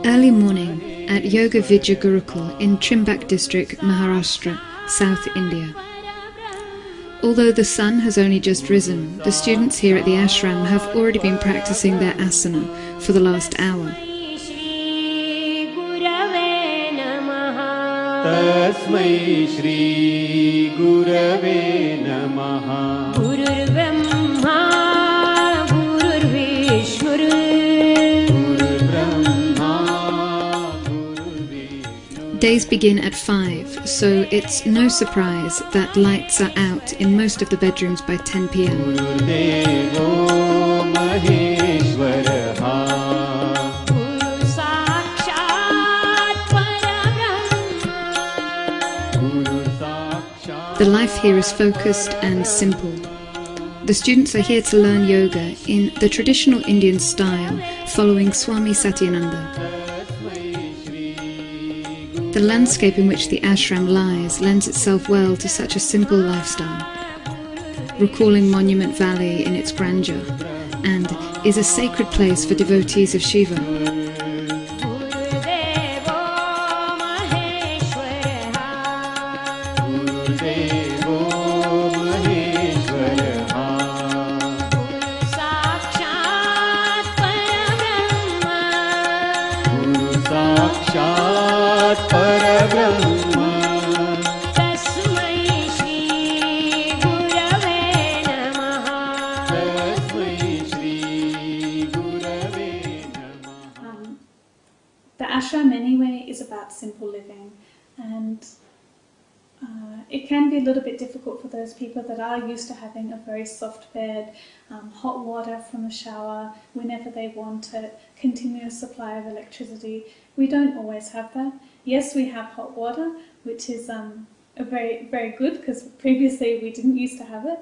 Early morning at Yoga Vidya Gurukul in Trimbak district, Maharashtra, South India. Although the sun has only just risen, the students here at the Ashram have already been practicing their asana for the last hour. Tasmai Shri Gurave Namaha. Gurur Brahma, Gurur Vishnu. Gurur Brahma, Gurur Vishnu. Days begin at 5, so it's no surprise that lights are out in most of the bedrooms by 10 p.m. Gurur Devo Maheshwaraha. The life here is focused and simple. The students are here to learn yoga in the traditional Indian style, following Swami Satyananda. The landscape in which the ashram lies lends itself well to such a simple lifestyle, recalling Monument Valley in its grandeur, and is a sacred place for devotees of Shiva. The ashram anyway is about simple living, and it can be a little bit difficult for those people that are used to having a very soft bed, hot water from the shower whenever they want it, continuous supply of electricity. We don't always have that. Yes, we have hot water, which is very, very good, because previously we didn't used to have it.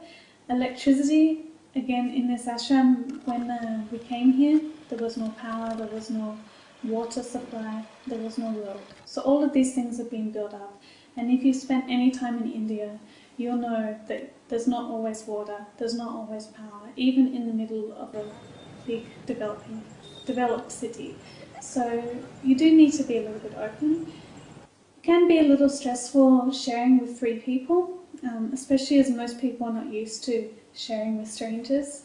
Electricity, again, in this ashram, when we came here, there was no power, there was no water supply, there was no road. So all of these things have been built up. And if you spent any time in India, you'll know that there's not always water, there's not always power, even in the middle of a big developed city. So you do need to be a little bit open. It can be a little stressful sharing with 3 people, especially as most people are not used to sharing with strangers.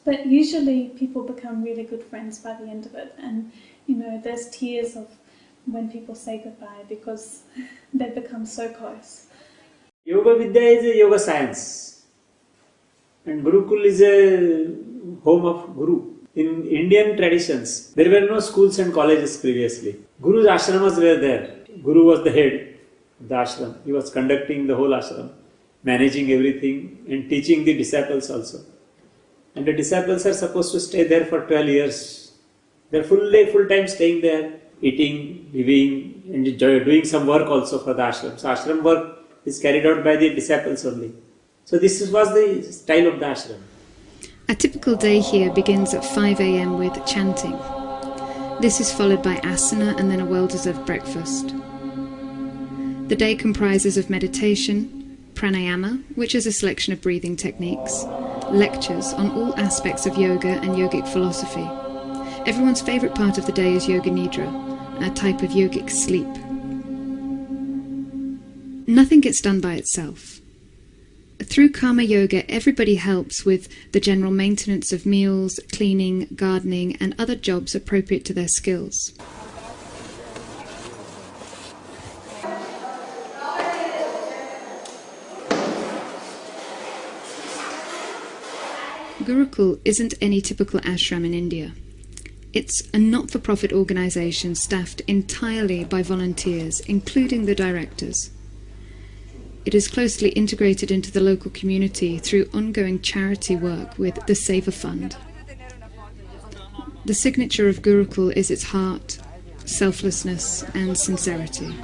But usually people become really good friends by the end of it, and there's tears of when people say goodbye because they become so close. Yoga Vidya is a yoga science, and Gurukul is a home of Guru. In Indian traditions, there were no schools and colleges previously. Guru's ashramas were there. Guru was the head of the ashram. He was conducting the whole ashram, managing everything and teaching the disciples also. And the disciples are supposed to stay there for 12 years. They are full time staying there, eating, living, and doing some work also for the ashram. So ashram work is carried out by the disciples only. So this was the style of the ashram. A typical day here begins at 5 a.m. with chanting. This is followed by asana and then a well-deserved breakfast. The day comprises of meditation, pranayama, which is a selection of breathing techniques, lectures on all aspects of yoga and yogic philosophy. Everyone's favourite part of the day is yoga nidra, a type of yogic sleep. Nothing gets done by itself. Through karma yoga, everybody helps with the general maintenance of meals, cleaning, gardening, and other jobs appropriate to their skills. Gurukul isn't any typical ashram in India. It's a not-for-profit organisation staffed entirely by volunteers, including the directors. It is closely integrated into the local community through ongoing charity work with the Seva Fund. The signature of Gurukul is its heart, selflessness and sincerity.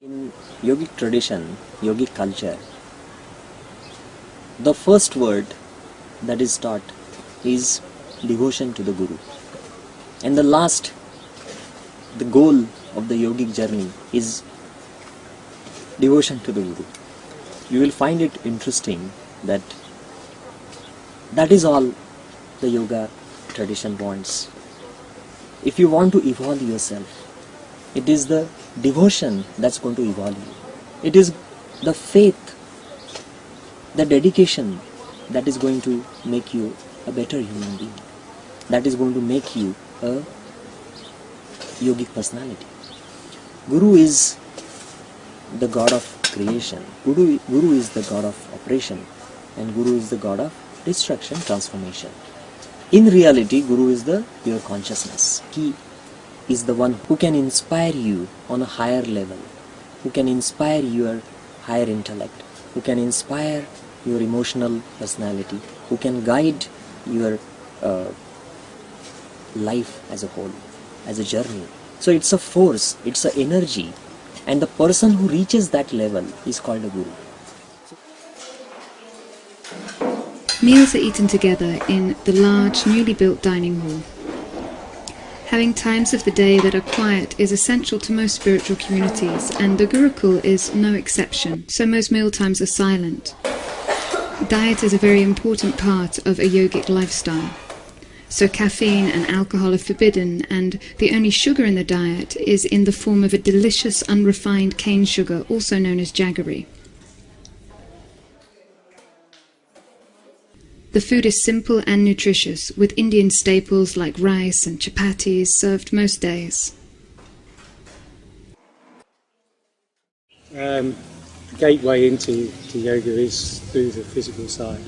In yogic tradition, yogic culture, the first word that is taught is devotion to the Guru. And the goal of the yogic journey is devotion to the Guru. You will find it interesting that is all the yoga tradition wants. If you want to evolve yourself, it is the devotion that's going to evolve you. It is the faith, the dedication that is going to make you a better human being. That is going to make you a yogic personality. Guru is the god of creation. Guru is the god of operation, and Guru is the god of destruction, transformation. In reality, Guru is the pure consciousness. He is the one who can inspire you on a higher level, who can inspire your higher intellect, who can inspire your emotional personality, who can guide your life as a whole, as a journey. So it's a force, it's an energy, and the person who reaches that level is called a Guru. Meals are eaten together in the large, newly built dining hall. Having times of the day that are quiet is essential to most spiritual communities, and the Gurukul is no exception, so most meal times are silent. Diet is a very important part of a yogic lifestyle. So caffeine and alcohol are forbidden, and the only sugar in the diet is in the form of a delicious unrefined cane sugar, also known as jaggery. The food is simple and nutritious, with Indian staples like rice and chapatis served most days. The gateway into yoga is through the physical side.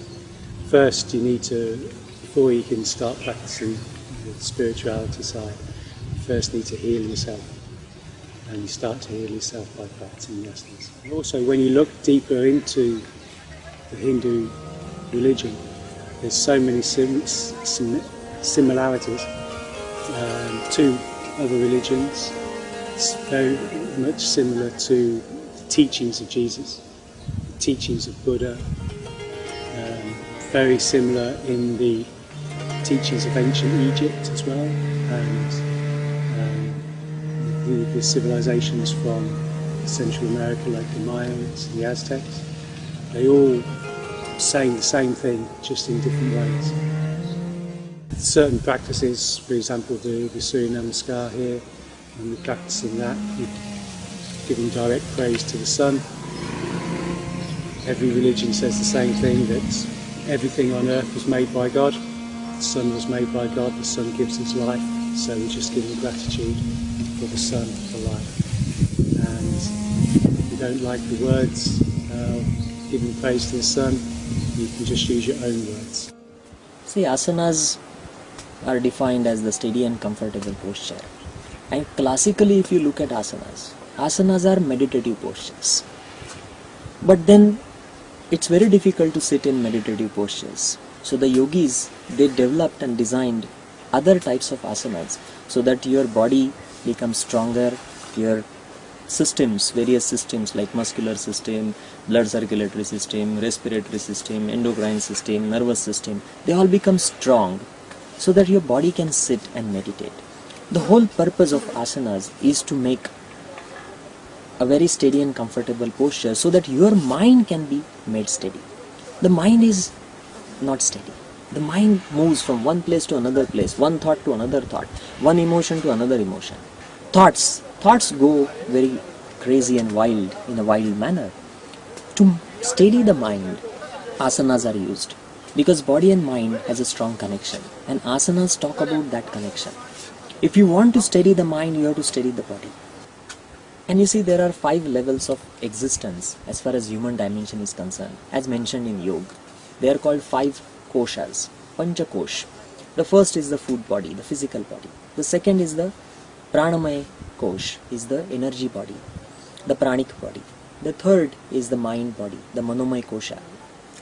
First, you need to, before you can start practicing the spirituality side, you first need to heal yourself. And you start to heal yourself by practicing the asanas. And also, when you look deeper into the Hindu religion, there's so many similarities to other religions. It's very much similar to the teachings of Jesus, the teachings of Buddha, very similar in the teachings of ancient Egypt as well, and the civilizations from Central America like the Mayans, the Aztecs. They all saying the same thing, just in different ways. Certain practices, for example the Surya Namaskar here, when we're practicing that, we're giving direct praise to the sun. Every religion says the same thing, that everything on earth was made by God, the sun was made by God, the sun gives us life, so we're just giving gratitude for the sun, for life. And if you don't like the words, giving praise to the sun, you can just use your own words. See, asanas are defined as the steady and comfortable posture. And classically, if you look at asanas are meditative postures. But then, it's very difficult to sit in meditative postures. So the yogis, they developed and designed other types of asanas so that your body becomes stronger, your systems, various systems like muscular system, blood circulatory system, respiratory system, endocrine system, nervous system, they all become strong so that your body can sit and meditate. The whole purpose of asanas is to make a very steady and comfortable posture so that your mind can be made steady. The mind is not steady. The mind moves from one place to another place, one thought to another thought, one emotion to another emotion. Thoughts go very crazy and wild in a wild manner. To steady the mind, asanas are used because body and mind has a strong connection, and asanas talk about that connection. If you want to steady the mind, you have to steady the body. And you see, there are 5 levels of existence as far as human dimension is concerned, as mentioned in yoga. They are called 5 koshas, pancha kosh. The first is the food body, the physical body. The second is the pranamaya kosh, is the energy body, the pranic body. The third is the mind body, the manomaya kosha.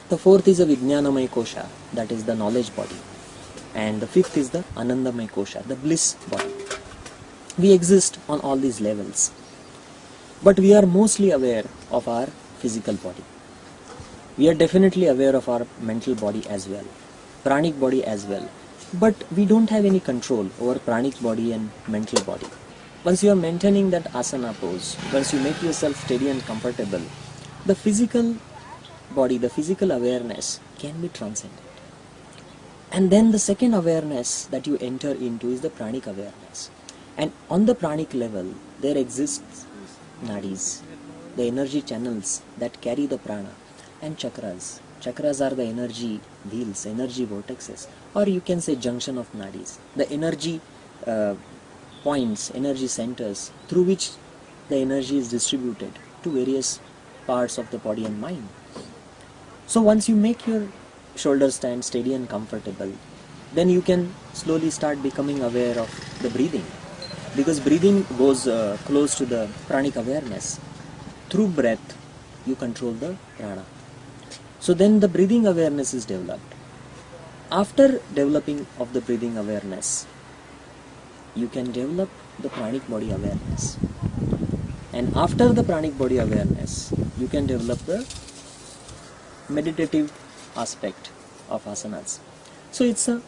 The fourth is the vijnanamaya kosha, that is the knowledge body. And the fifth is the anandamaya kosha, the bliss body. We exist on all these levels, but we are mostly aware of our physical body. We are definitely aware of our mental body as well, pranic body as well, but we don't have any control over pranic body and mental body. once you are maintaining that asana pose, once you make yourself steady and comfortable, the physical body, the physical awareness can be transcended. And then the second awareness that you enter into is the pranic awareness. And on the pranic level, there exists nadis, the energy channels that carry the prana, and chakras. Chakras are the energy wheels, energy vortexes, or you can say junction of nadis, the energy points, energy centers through which the energy is distributed to various parts of the body and mind. So once you make your shoulders stand steady and comfortable, then you can slowly start becoming aware of the breathing, because breathing goes close to the pranic awareness. Through breath, you control the prana. So then the breathing awareness is developed. After developing of the breathing awareness, you can develop the pranic body awareness. And after the pranic body awareness, you can develop the meditative aspect of asanas. So it's a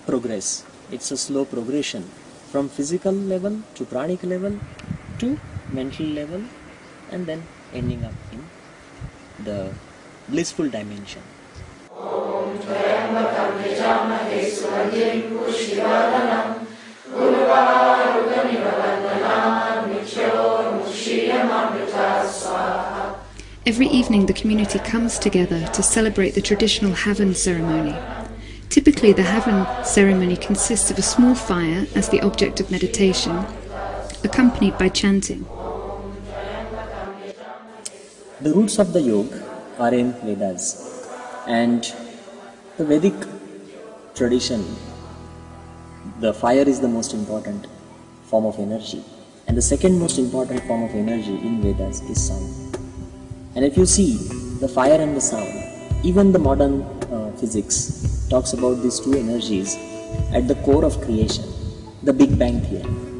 progress, it's a slow progression from physical level to pranic level to mental level, and then ending up in the blissful dimension. Every evening the community comes together to celebrate the traditional Havan ceremony. Typically the Havan ceremony consists of a small fire as the object of meditation, accompanied by chanting. The roots of the yoga are in Vedas, and the Vedic tradition, the fire is the most important form of energy, and the second most important form of energy in Vedas is sound. And if you see the fire and the sound, even the modern physics talks about these two energies at the core of creation, the Big Bang theory.